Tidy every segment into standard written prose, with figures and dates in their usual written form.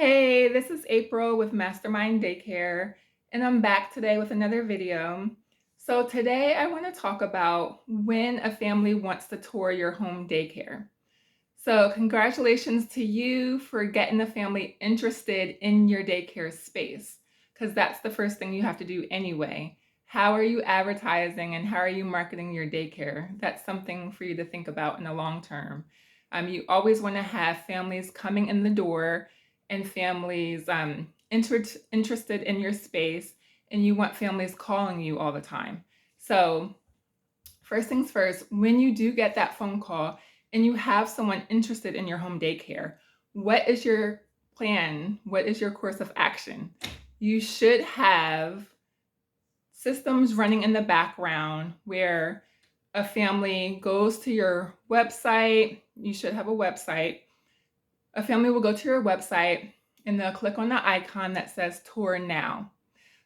Hey, this is April with Mastermind Daycare, and I'm back today with another video. So today I want to talk about when a family wants to tour your home daycare. So congratulations to you for getting the family interested in your daycare space, because that's the first thing you have to do anyway. How are you advertising and how are you marketing your daycare? That's something for you to think about in the long term. You always want to have families coming in the door and families interested in your space, and you want families calling you all the time. So first things first, when you do get that phone call and you have someone interested in your home daycare, what is your plan? What is your course of action? You should have systems running in the background where a family goes to your website. You should have a website. A family will go to your website and they'll click on the icon that says Tour Now.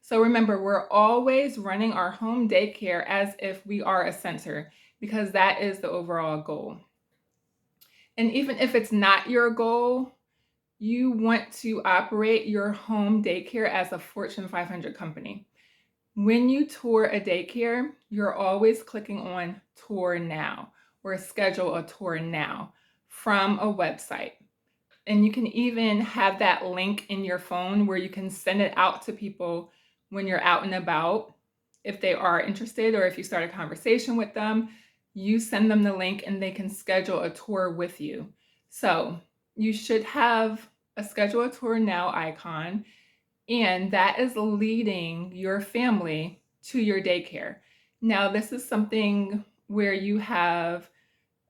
So remember, we're always running our home daycare as if we are a center because that is the overall goal. And even if it's not your goal, you want to operate your home daycare as a Fortune 500 company. When you tour a daycare, you're always clicking on Tour Now or Schedule a Tour Now from a website. And you can even have that link in your phone where you can send it out to people when you're out and about. If they are interested or if you start a conversation with them, you send them the link and they can schedule a tour with you. So you should have a Schedule a Tour Now icon, and that is leading your family to your daycare. Now, this is something where you have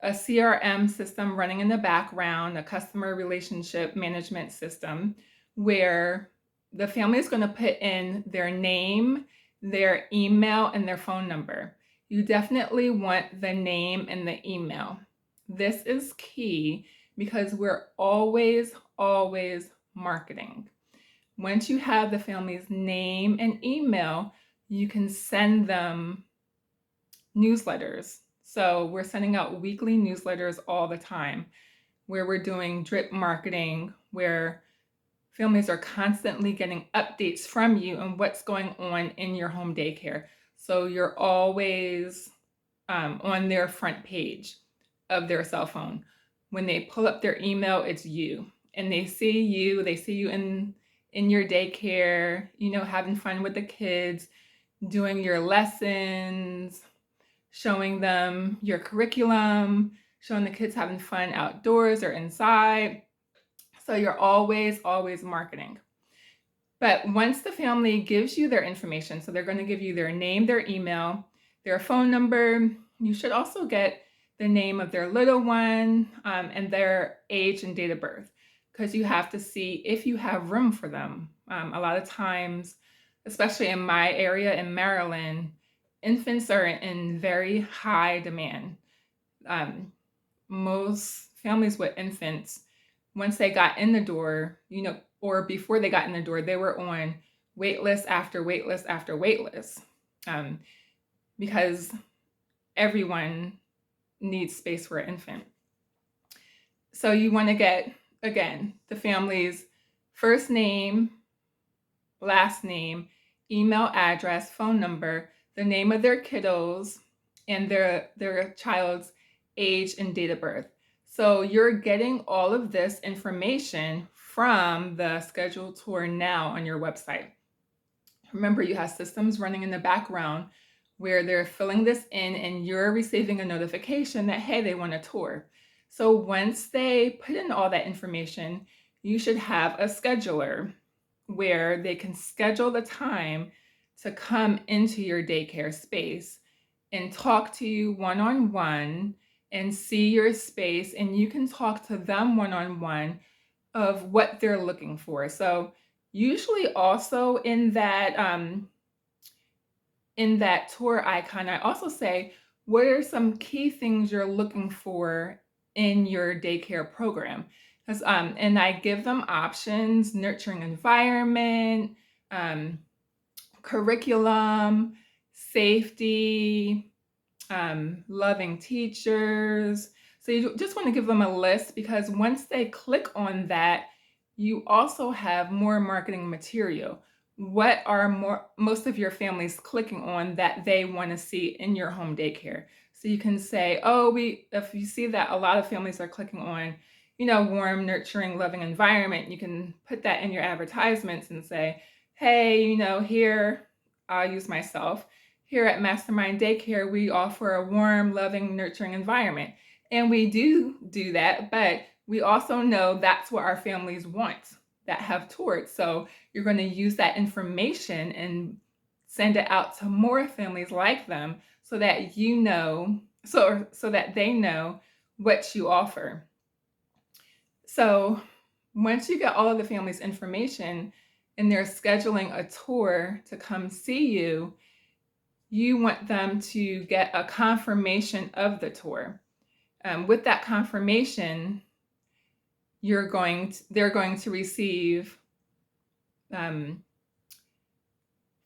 a CRM system running in the background, a customer relationship management system, where the family is going to put in their name, their email, and their phone number. You definitely want the name and the email. This is key because we're always marketing. Once you have the family's name and email, you can send them newsletters. So we're sending out weekly newsletters all the time where we're doing drip marketing, where families are constantly getting updates from you on what's going on in your home daycare. So you're always on their front page of their cell phone. When they pull up their email, it's you. And they see you in your daycare, having fun with the kids, doing your lessons, showing them your curriculum, showing the kids having fun outdoors or inside. So you're always marketing. But once the family gives you their information, so they're going to give you their name, their email, their phone number, you should also get the name of their little one and their age and date of birth, because you have to see if you have room for them. A lot of times, especially in my area in Maryland, infants are in very high demand. Most families with infants, once they got in the door, or before they got in the door, they were on wait list after wait list after wait list, because everyone needs space for an infant. So you want to get, again, the family's first name, last name, email address, phone number, the name of their kiddos, and their child's age and date of birth. So you're getting all of this information from the Schedule Tour Now on your website. Remember, you have systems running in the background where they're filling this in and you're receiving a notification that, hey, they want a tour. So once they put in all that information, you should have a scheduler where they can schedule the time to come into your daycare space and talk to you one-on-one and see your space, and you can talk to them one-on-one of what they're looking for. So usually also in that tour icon, I also say, what are some key things you're looking for in your daycare program? And I give them options: nurturing environment, curriculum, safety, loving teachers. So you just want to give them a list, because once they click on that, you also have more marketing material. What are most of your families clicking on that they want to see in your home daycare? So you can say, oh, if you see that a lot of families are clicking on, warm, nurturing, loving environment, you can put that in your advertisements and say, hey, here, I'll use myself. Here at Mastermind Daycare, we offer a warm, loving, nurturing environment. And we do that, but we also know that's what our families want that have tours. So you're going to use that information and send it out to more families like them so that so that they know what you offer. So once you get all of the family's information and they're scheduling a tour to come see you, you want them to get a confirmation of the tour. With that confirmation, they're going to receive, thank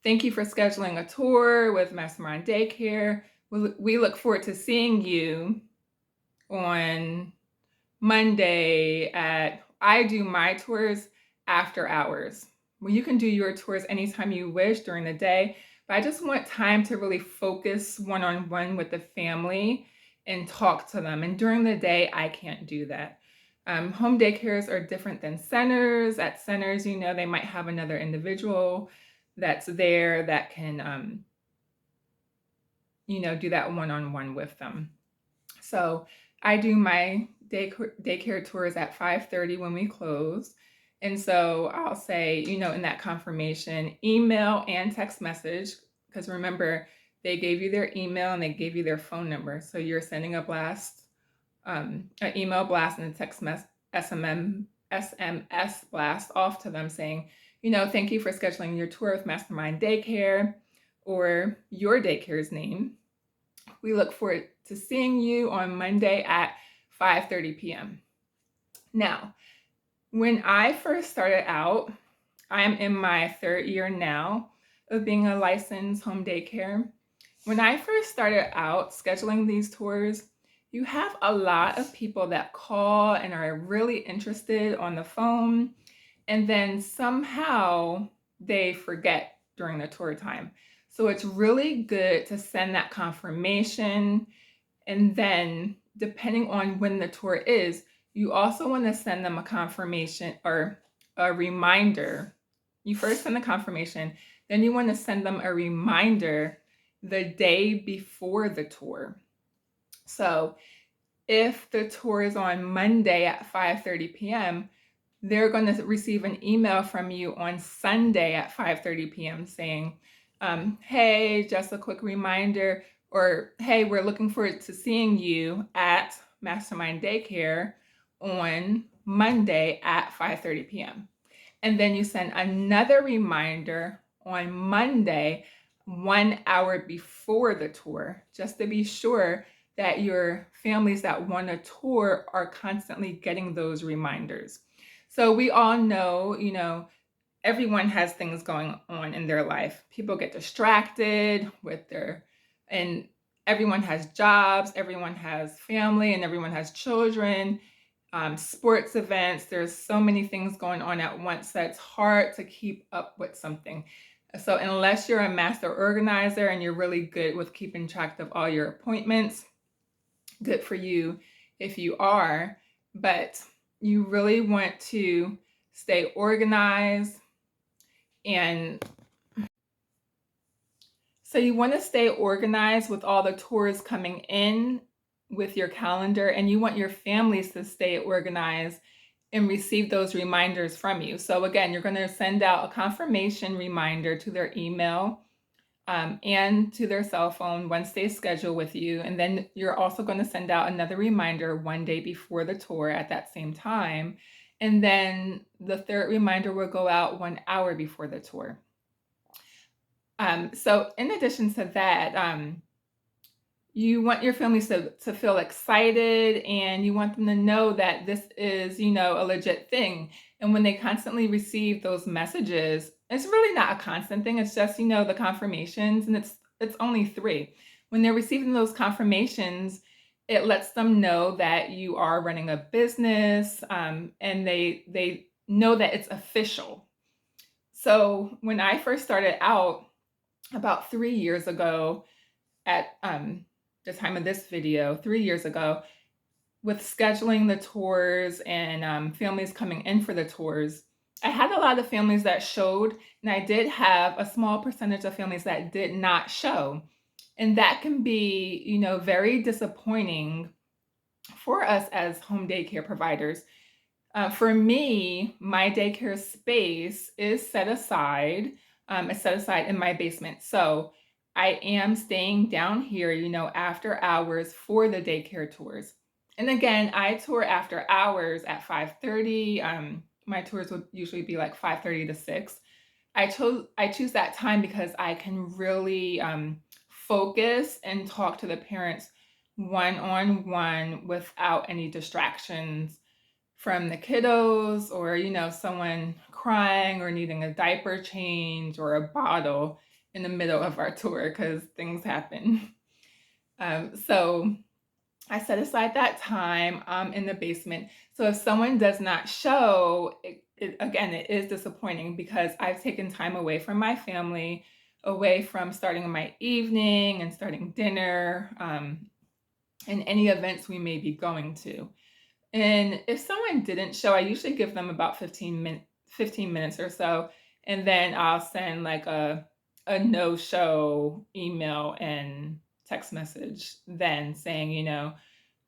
you for scheduling a tour with Mastermind Daycare. We look forward to seeing you on Monday I do my tours after hours. Well, you can do your tours anytime you wish during the day, but I just want time to really focus one-on-one with the family and talk to them. And during the day, I can't do that. Home daycares are different than centers. At centers, they might have another individual that's there that can, do that one-on-one with them. So I do my daycare tours at 5:30 when we close. And so I'll say, in that confirmation, email and text message, because remember, they gave you their email and they gave you their phone number. So you're sending a blast, an email blast and a text SMS blast off to them saying, thank you for scheduling your tour with Mastermind Daycare, or your daycare's name. We look forward to seeing you on Monday at 5:30 p.m. Now, when I first started out, I'm in my third year now of being a licensed home daycare. When I first started out scheduling these tours, you have a lot of people that call and are really interested on the phone, and then somehow they forget during the tour time. So it's really good to send that confirmation, and then depending on when the tour is, you also want to send them a confirmation or a reminder. You first send the confirmation, then you want to send them a reminder the day before the tour. So if the tour is on Monday at 5:30 p.m., they're going to receive an email from you on Sunday at 5:30 p.m. saying, hey, just a quick reminder, or hey, we're looking forward to seeing you at Mastermind Daycare on Monday at 5:30 p.m. And then you send another reminder on Monday, 1 hour before the tour, just to be sure that your families that want a tour are constantly getting those reminders. So we all know, everyone has things going on in their life. People get distracted and everyone has jobs, everyone has family, and everyone has children, sports events. There's so many things going on at once that it's hard to keep up with something. So unless you're a master organizer and you're really good with keeping track of all your appointments, good for you if you are, but you really want to stay organized. And so you want to stay organized with all the tours coming in with your calendar, and you want your families to stay organized and receive those reminders from you. So again, you're going to send out a confirmation reminder to their email and to their cell phone once they schedule with you. And then you're also going to send out another reminder one day before the tour at that same time. And then the third reminder will go out 1 hour before the tour. So in addition to that, you want your families to feel excited, and you want them to know that this is, a legit thing. And when they constantly receive those messages, it's really not a constant thing. It's just, the confirmations, and it's only 3. When they're receiving those confirmations, it lets them know that you are running a business, and they know that it's official. So when I first started out about 3 years ago, at the time of this video, 3 years ago, with scheduling the tours and families coming in for the tours, I had a lot of families that showed, and I did have a small percentage of families that did not show. And that can be, very disappointing for us as home daycare providers. For me, my daycare space is set aside. It's set aside in my basement. So I am staying down here, after hours for the daycare tours. And again, I tour after hours at 5:30. My tours would usually be like 5:30 to 6. I choose that time because I can really focus and talk to the parents one-on-one without any distractions from the kiddos, or someone crying or needing a diaper change or a bottle in the middle of our tour, because things happen. So I set aside that time in the basement. So if someone does not show, again, it is disappointing because I've taken time away from my family, away from starting my evening and starting dinner, and any events we may be going to. And if someone didn't show, I usually give them about 15 minutes or so, and then I'll send like a no-show email and text message then saying,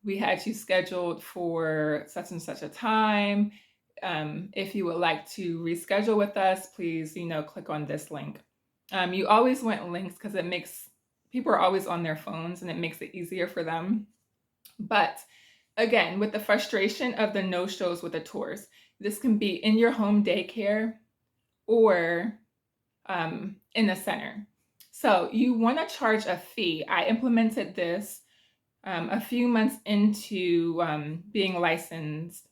we had you scheduled for such and such a time. If you would like to reschedule with us, please, click on this link. You always want links because it makes people are always on their phones and it makes it easier for them. But again, with the frustration of the no-shows with the tours, this can be in your home daycare or in the center. So you want to charge a fee. I implemented this a few months into being licensed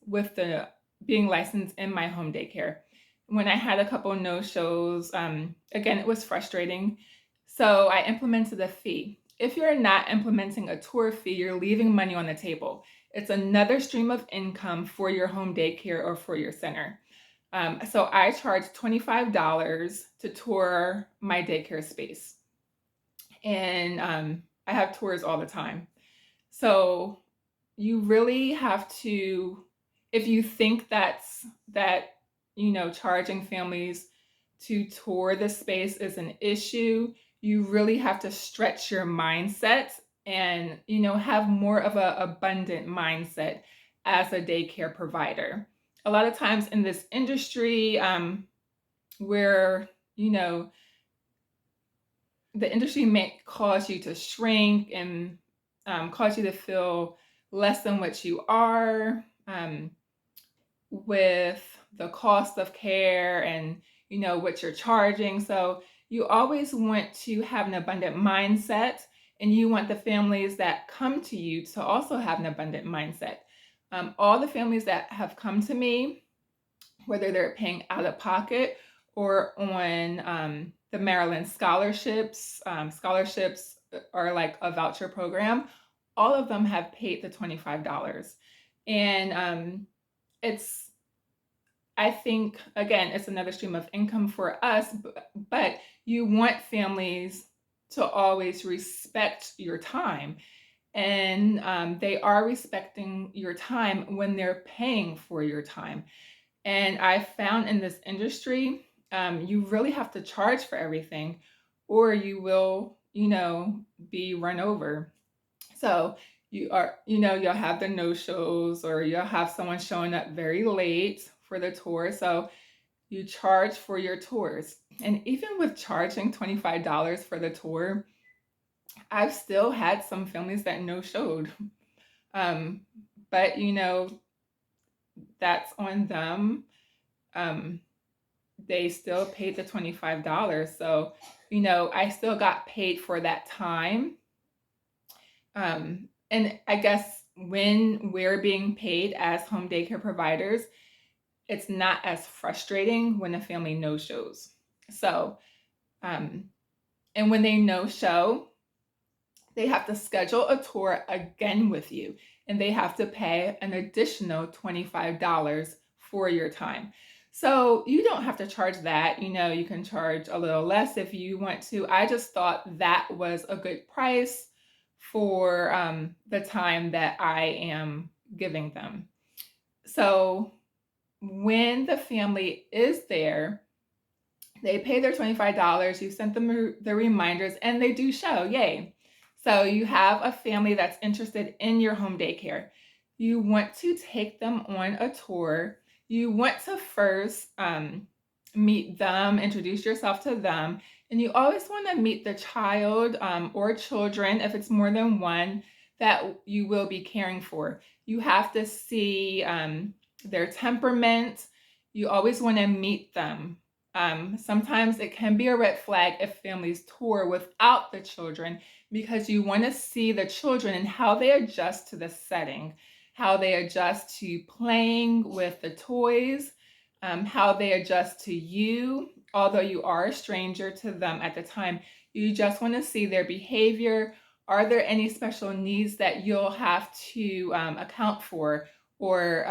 in my home daycare. When I had a couple no-shows, again, it was frustrating. So I implemented a fee. If you're not implementing a tour fee, you're leaving money on the table. It's another stream of income for your home daycare or for your center. So I charge $25 to tour my daycare space. And I have tours all the time. So you really have to, if you think that charging families to tour the space is an issue, you really have to stretch your mindset and have more of an abundant mindset as a daycare provider. A lot of times in this industry, where the industry may cause you to shrink and cause you to feel less than what you are, with the cost of care and what you're charging. So you always want to have an abundant mindset, and you want the families that come to you to also have an abundant mindset. All the families that have come to me, whether they're paying out of pocket or on the Maryland scholarships are like a voucher program, all of them have paid the $25. And I think, again, it's another stream of income for us, but you want families to always respect your time. And they are respecting your time when they're paying for your time. And I found in this industry, you really have to charge for everything, or you will, be run over. So you'll have the no-shows, or you'll have someone showing up very late for the tour. So you charge for your tours. And even with charging $25 for the tour, I've still had some families that no-showed. But that's on them. They still paid the $25. So, I still got paid for that time. And I guess when we're being paid as home daycare providers, it's not as frustrating when a family no-shows. So, and when they no-show, they have to schedule a tour again with you, and they have to pay an additional $25 for your time. So you don't have to charge that. You can charge a little less if you want to. I just thought that was a good price for the time that I am giving them. So when the family is there, they pay their $25. You sent them the reminders and they do show. Yay. So you have a family that's interested in your home daycare. You want to take them on a tour. You want to first meet them, introduce yourself to them, and you always want to meet the child or children, if it's more than one, that you will be caring for. You have to see their temperament. You always want to meet them. Sometimes it can be a red flag if families tour without the children, because you want to see the children and how they adjust to the setting, how they adjust to playing with the toys, how they adjust to you, although you are a stranger to them at the time. You just want to see their behavior. Are there any special needs that you'll have to account for, or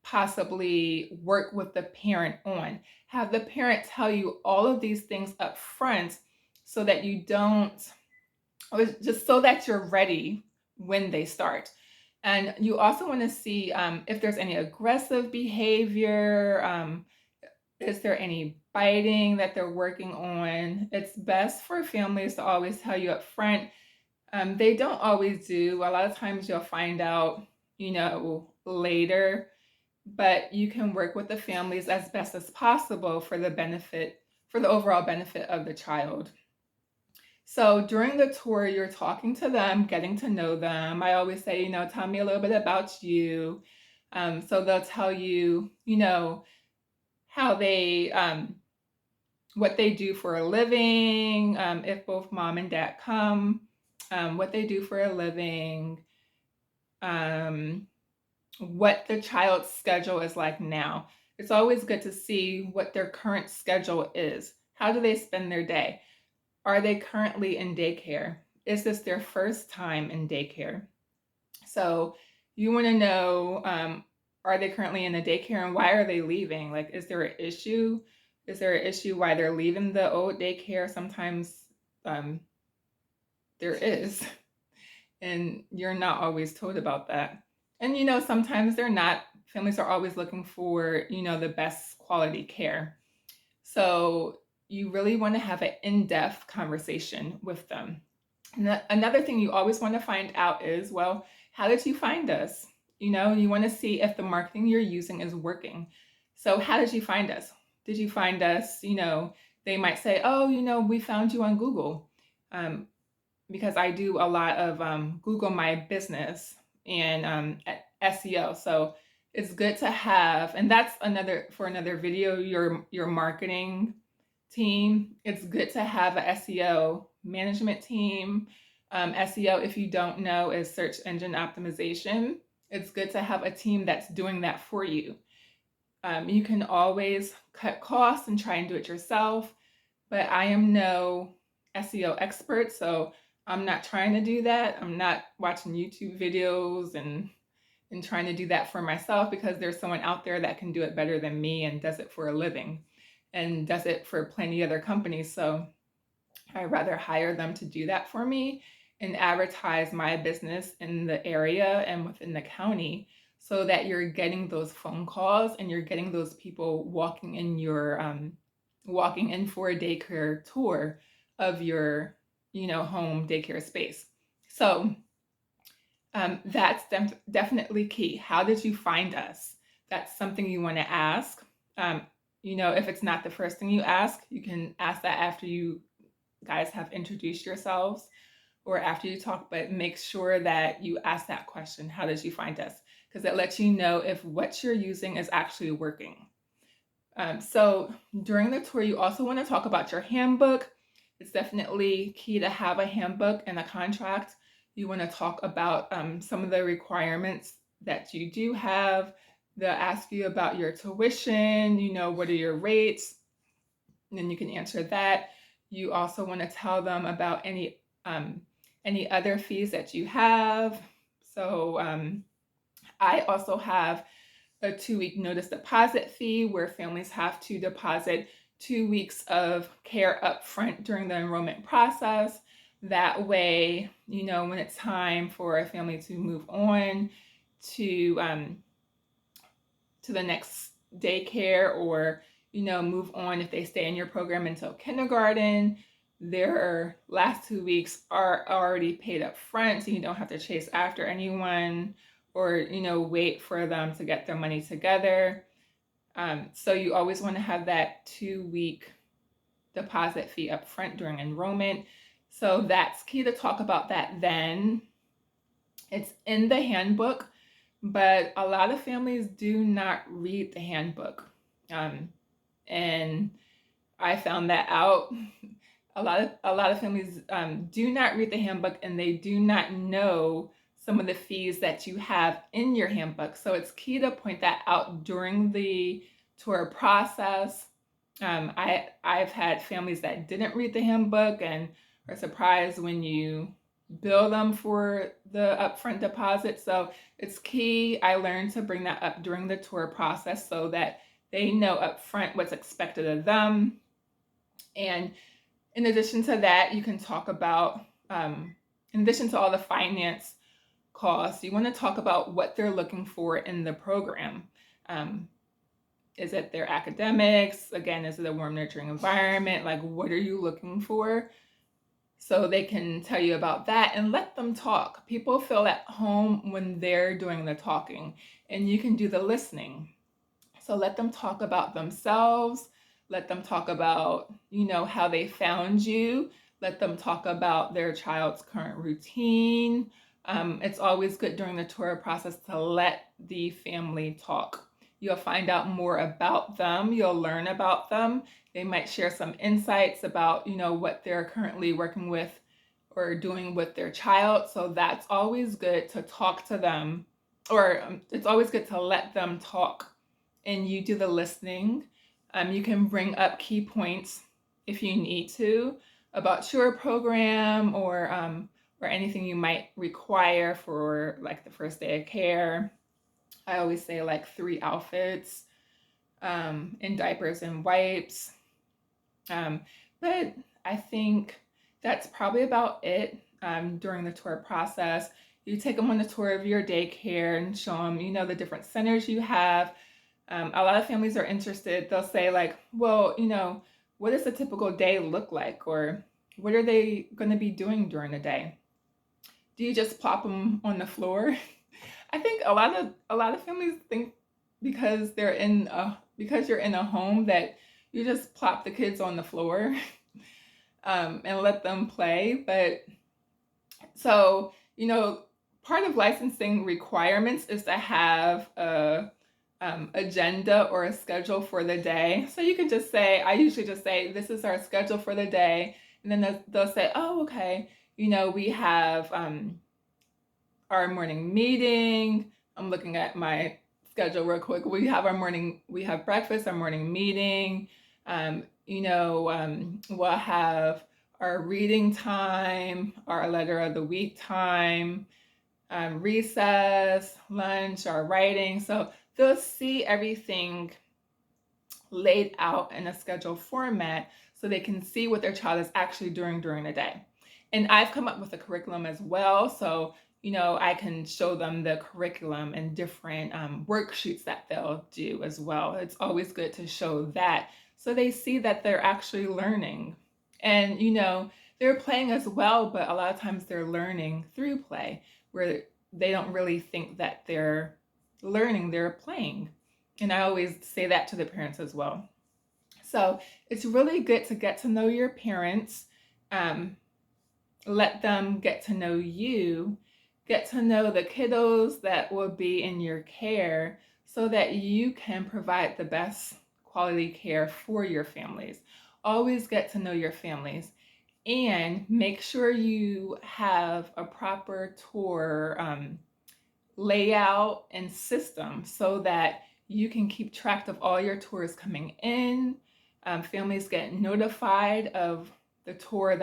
possibly work with the parent on? Have the parent tell you all of these things up front so that you don't, or just so that you're ready when they start. And you also want to see if there's any aggressive behavior. Is there any biting that they're working on? It's best for families to always tell you up front. They don't always do. A lot of times you'll find out, later, but you can work with the families as best as possible for the overall benefit of the child. So during the tour, you're talking to them, getting to know them. I always say, tell me a little bit about you. So they'll tell you, how they, what they do for a living, if both mom and dad come, what they do for a living, what the child's schedule is like now. It's always good to see what their current schedule is. How do they spend their day? Are they currently in daycare? Is this their first time in daycare? So you want to know, are they currently in a daycare and why are they leaving? Like, is there an issue? Is there an issue why they're leaving the old daycare? Sometimes there is, and you're not always told about that. And sometimes they're not. Families are always looking for, the best quality care. So you really want to have an in-depth conversation with them. And another thing you always want to find out is, well, how did you find us? You want to see if the marketing you're using is working. So how did you find us? Did you find us, they might say, oh, we found you on Google. Because I do a lot of Google My Business and SEO. So it's good to have, and that's another video, your marketing team. It's good to have a SEO management team. SEO, if you don't know, is search engine optimization. It's good to have a team that's doing that for you. You can always cut costs and try and do it yourself, but I am no SEO expert, so I'm not trying to do that. I'm not watching YouTube videos and trying to do that for myself, because there's someone out there that can do it better than me and does it for a living and does it for plenty other companies. So I'd rather hire them to do that for me and advertise my business in the area and within the county, so that you're getting those phone calls and you're getting those people walking in for a daycare tour of your home daycare space. So that's definitely key. How did you find us? That's something you want to ask. If it's not the first thing you ask, you can ask that after you guys have introduced yourselves or after you talk, but make sure that you ask that question, how did you find us? Because it lets you know if what you're using is actually working. So during the tour, you also want to talk about your handbook. It's definitely key to have a handbook and a contract. You want to talk about some of the requirements that you do have. They'll ask you about your tuition, what are your rates? And then you can answer that. You also want to tell them about any other fees that you have. So I also have a 2-week notice deposit fee where families have to deposit 2 weeks of care up front during the enrollment process. That way, when it's time for a family to move on to the next daycare, or move on if they stay in your program until kindergarten, their last 2 weeks are already paid up front, so you don't have to chase after anyone or wait for them to get their money together. So you always want to have that 2-week deposit fee up front during enrollment. So that's key to talk about that then. It's in the handbook, but a lot of families do not read the handbook. And I found that out. A lot of families do not read the handbook, and they do not know some of the fees that you have in your handbook. So it's key to point that out during the tour process. I've had families that didn't read the handbook and are surprised when you bill them for the upfront deposit. So it's key. I learned to bring that up during the tour process so that they know upfront what's expected of them. And in addition to that, you can talk about, in addition to all the finance costs, you want to talk about what they're looking for in the program. Is it their academics? Again, is it a warm, nurturing environment? Like, what are you looking for? So they can tell you about that, and let them talk. People feel at home when they're doing the talking, and you can do the listening. So let them talk about themselves. Let them talk about, how they found you. Let them talk about their child's current routine. It's always good during the tour process to let the family talk. You'll find out more about them. You'll learn about them. They might share some insights about, what they're currently working with or doing with their child. So that's always good to talk to them, or it's always good to let them talk, and you do the listening. You can bring up key points if you need to about your program, or anything you might require for like the first day of care. I always say like 3 outfits, and diapers and wipes. But I think that's probably about it during the tour process. You take them on a tour of your daycare and show them, the different centers you have. A lot of families are interested. They'll say like, well, what does a typical day look like? Or what are they going to be doing during the day? Do you just plop them on the floor? I think a lot of families think because you're in a home that you just plop the kids on the floor and let them play. But so, part of licensing requirements is to have a agenda or a schedule for the day. So you can just say, I usually just say, this is our schedule for the day. And then they'll say, oh, okay, we have our morning meeting. I'm looking at my schedule real quick. We have breakfast, our morning meeting. We'll have our reading time, our letter of the week time, recess, lunch, our writing. So they'll see everything laid out in a schedule format so they can see what their child is actually doing during the day. And I've come up with a curriculum as well. So, I can show them the curriculum and different worksheets that they'll do as well. It's always good to show that so they see that they're actually learning. And, they're playing as well, but a lot of times they're learning through play where they don't really think that they're learning, they're playing. And I always say that to the parents as well. So it's really good to get to know your parents, let them get to know you, get to know the kiddos that will be in your care so that you can provide the best quality care for your families. Always get to know your families, and make sure you have a proper tour layout and system so that you can keep track of all your tours coming in. Families get notified of the tour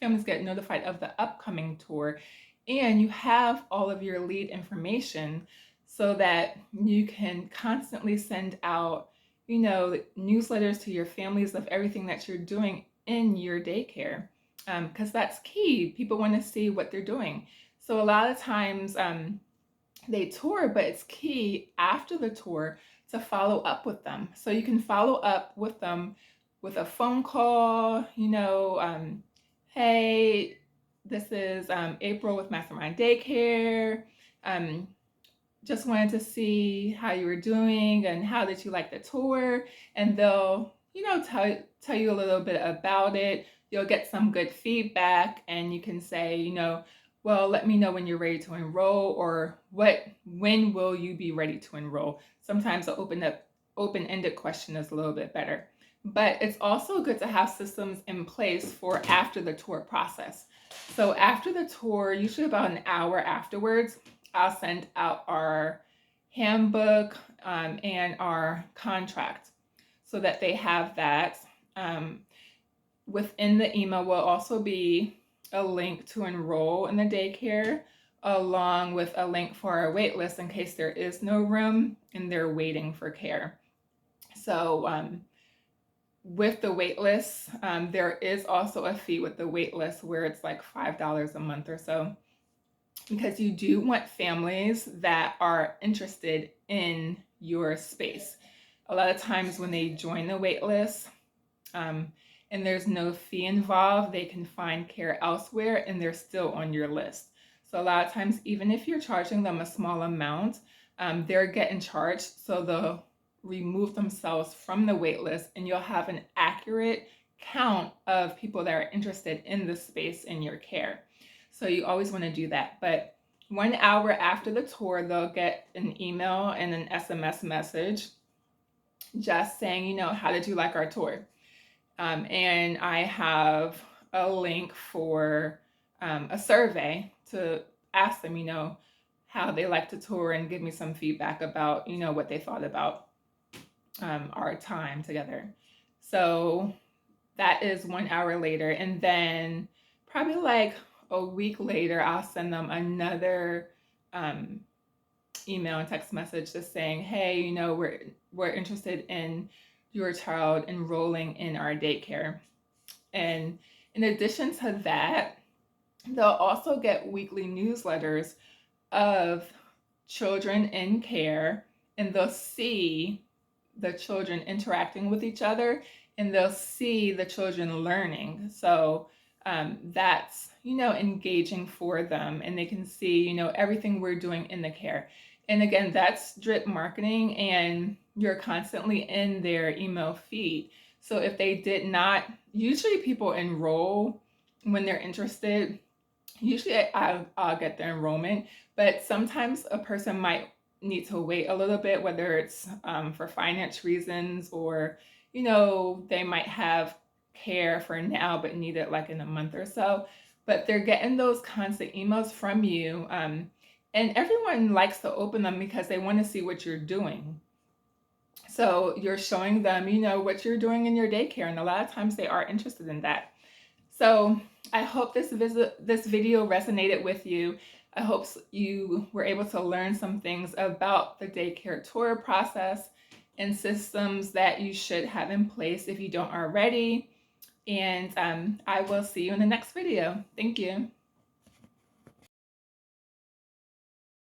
families get notified of the upcoming tour, and you have all of your lead information so that you can constantly send out, newsletters to your families of everything that you're doing in your daycare, because that's key. People want to see what they're doing. So a lot of times they tour, but it's key after the tour to follow up with them. So you can follow up with them with a phone call, hey, this is April with Mastermind Daycare. Um, just wanted to see how you were doing and how did you like the tour. And they'll, tell you a little bit about it. You'll get some good feedback, and you can say, well, let me know when you're ready to enroll, or when will you be ready to enroll? Sometimes the open-ended question is a little bit better. But it's also good to have systems in place for after the tour process. So after the tour, usually about an hour afterwards, I'll send out our handbook and our contract so that they have that. Within the email will also be a link to enroll in the daycare, along with a link for our wait list in case there is no room and they're waiting for care. So with the wait list, there is also a fee with the wait list where it's like $5 a month or so, because you do want families that are interested in your space. A lot of times when they join the wait list, and there's no fee involved, they can find care elsewhere and they're still on your list. So a lot of times, even if you're charging them a small amount, they're getting charged, so they'll remove themselves from the wait list, and you'll have an accurate count of people that are interested in the space in your care. So you always want to do that. But 1 hour after the tour, they'll get an email and an SMS message just saying, how did you like our tour? And I have a link for a survey to ask them, how they like the tour, and give me some feedback about, what they thought about our time together. So that is 1 hour later. And then probably like a week later, I'll send them another email and text message just saying, hey, we're interested in your child enrolling in our daycare. And in addition to that, they'll also get weekly newsletters of children in care, and they'll see the children interacting with each other, and they'll see the children learning. So that's, engaging for them, and they can see, everything we're doing in the care. And again, that's drip marketing, and you're constantly in their email feed. So if they did not, usually people enroll when they're interested. Usually I'll get their enrollment, but sometimes a person might need to wait a little bit, whether it's for finance reasons, or, they might have care for now but need it like in a month or so. But they're getting those constant emails from you. And everyone likes to open them because they want to see what you're doing. So you're showing them, what you're doing in your daycare, and a lot of times they are interested in that. So I hope this video resonated with you. I hope you were able to learn some things about the daycare tour process and systems that you should have in place if you don't already. And I will see you in the next video. Thank you.